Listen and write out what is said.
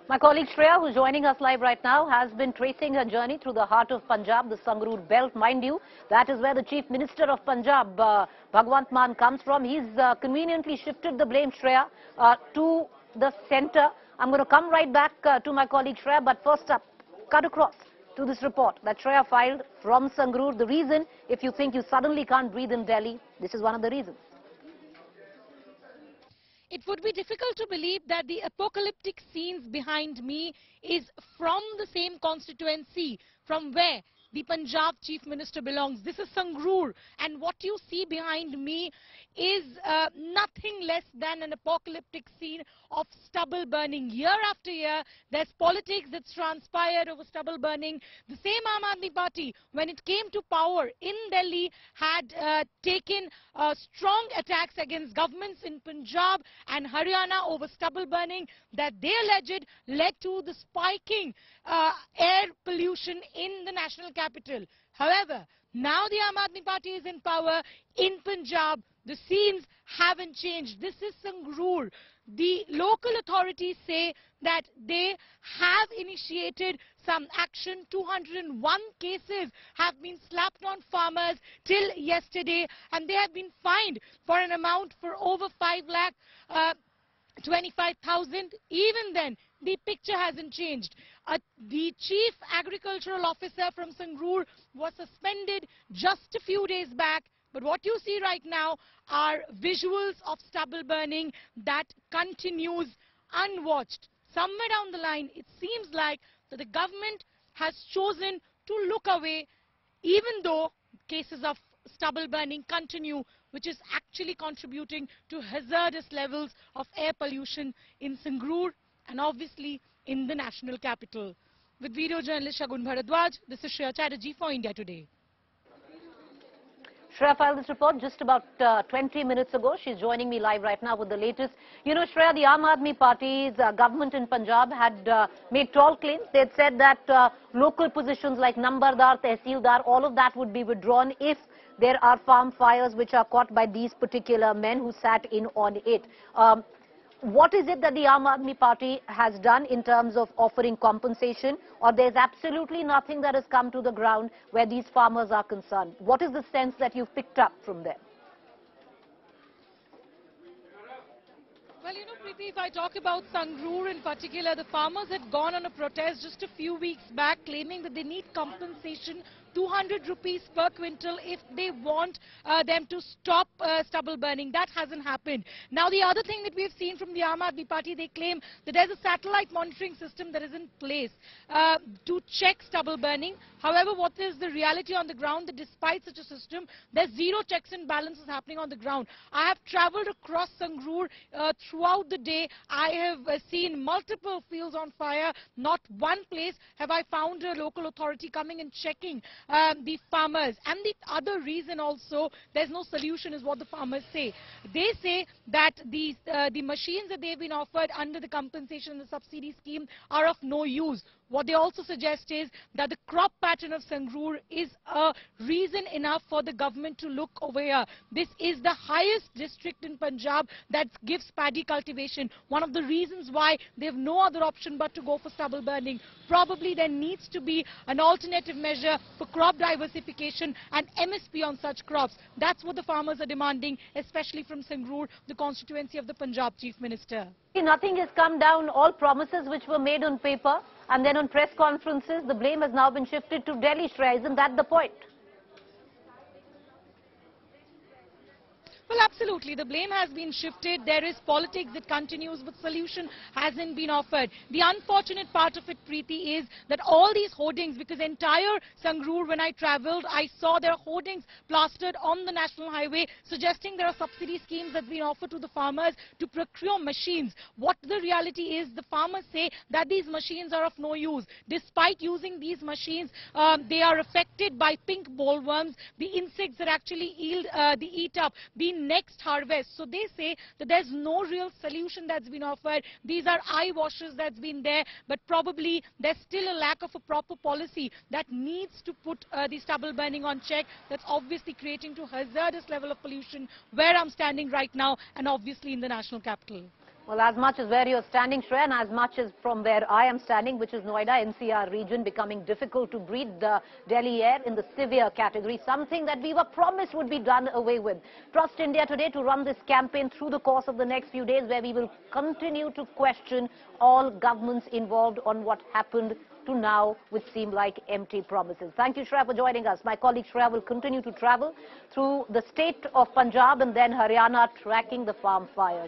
My colleague Shreya, who's joining us live right now, has been tracing her journey through the heart of Punjab, the Sangrur belt. Mind you, that is where the Chief Minister of Punjab, Bhagwant Mann, comes from. He's conveniently shifted the blame, Shreya, to the centre. I'm going to come right back to my colleague Shreya, but first up, cut across to this report that Shreya filed from Sangrur. The reason, if you think you suddenly can't breathe in Delhi, this is one of the reasons. It would be difficult to believe that the apocalyptic scenes behind me is from the same constituency from where the Punjab Chief Minister belongs. This is Sangrur, and what you see behind me is nothing less than an apocalyptic scene of stubble burning. Year after year, there's politics that's transpired over stubble burning. The same Aam Aadmi Party, when it came to power in Delhi, had taken strong attacks against governments in Punjab and Haryana over stubble burning that they alleged led to the spiking air pollution in the national capital. However, now the Aam Aadmi Party is in power in Punjab. The scenes haven't changed. This is Sangrur. The local authorities say that they have initiated some action. 201 cases have been slapped on farmers till yesterday, and they have been fined for an amount for over 5,25,000. Even then, the picture hasn't changed. The chief agricultural officer from Sangrur was suspended just a few days back. But what you see right now are visuals of stubble burning that continues unwatched. Somewhere down the line, it seems like that the government has chosen to look away, even though cases of stubble burning continue, which is actually contributing to hazardous levels of air pollution in Sangrur and obviously in the national capital. With video journalist Shagun Bharadwaj, this is Shreya Chatterjee for India Today. Shreya filed this report just about 20 minutes ago. She's joining me live right now with the latest. You know, Shreya, the Aam Aadmi Party's government in Punjab had made tall claims. They had said that local positions like Nambardar, Tehsildar, all of that would be withdrawn if there are farm fires which are caught by these particular men who sat in on it. What is it that the Aam Aadmi Party has done in terms of offering compensation, or there's absolutely nothing that has come to the ground where these farmers are concerned? What is the sense that you've picked up from them? Well, you know, Preeti, if I talk about Sangrur in particular, the farmers had gone on a protest just a few weeks back claiming that they need compensation, 200 rupees per quintal, if they want them to stop stubble burning. That hasn't happened. Now, the other thing that we've seen from the Aam Aadmi Party, they claim that there's a satellite monitoring system that is in place to check stubble burning. However, what is the reality on the ground? That despite such a system, there's zero checks and balances happening on the ground. I have traveled across Sangrur throughout the day. I have seen multiple fields on fire. Not one place have I found a local authority coming and checking the farmers. And the other reason also, there's no solution, is what the farmers say. They say that the machines that they've been offered under the compensation and the subsidy scheme are of no use. What they also suggest is that the crop pattern of Sangrur is a reason enough for the government to look over here. This is the highest district in Punjab that gives paddy cultivation. One of the reasons why they have no other option but to go for stubble burning. Probably there needs to be an alternative measure for crop diversification and MSP on such crops. That's what the farmers are demanding, especially from Sangrur, the constituency of the Punjab Chief Minister. Nothing has come down. All promises which were made on paper and then on press conferences, the blame has now been shifted to Delhi, Shreya. Isn't that the point? Well, absolutely. The blame has been shifted. There is politics that continues, but solution hasn't been offered. The unfortunate part of it, Preeti, is that all these hoardings, because entire Sangrur, when I travelled, I saw there are hoardings plastered on the national highway suggesting there are subsidy schemes that have been offered to the farmers to procure machines. What the reality is, the farmers say that these machines are of no use. Despite using these machines, they are affected by pink bollworms, the insects that actually eat up the next harvest. So they say that there's no real solution that's been offered. These are eye washes that's been there, but probably there's still a lack of a proper policy that needs to put the stubble burning on check. That's obviously creating to hazardous level of pollution where I'm standing right now, and obviously in the national capital. Well, as much as where you're standing, Shreya, and as much as from where I am standing, which is Noida, NCR region, becoming difficult to breathe, the Delhi air in the severe category, something that we were promised would be done away with. Trust India today to run this campaign through the course of the next few days, where we will continue to question all governments involved on what happened to now, which seem like empty promises. Thank you, Shreya, for joining us. My colleague Shreya will continue to travel through the state of Punjab and then Haryana, tracking the farm fires.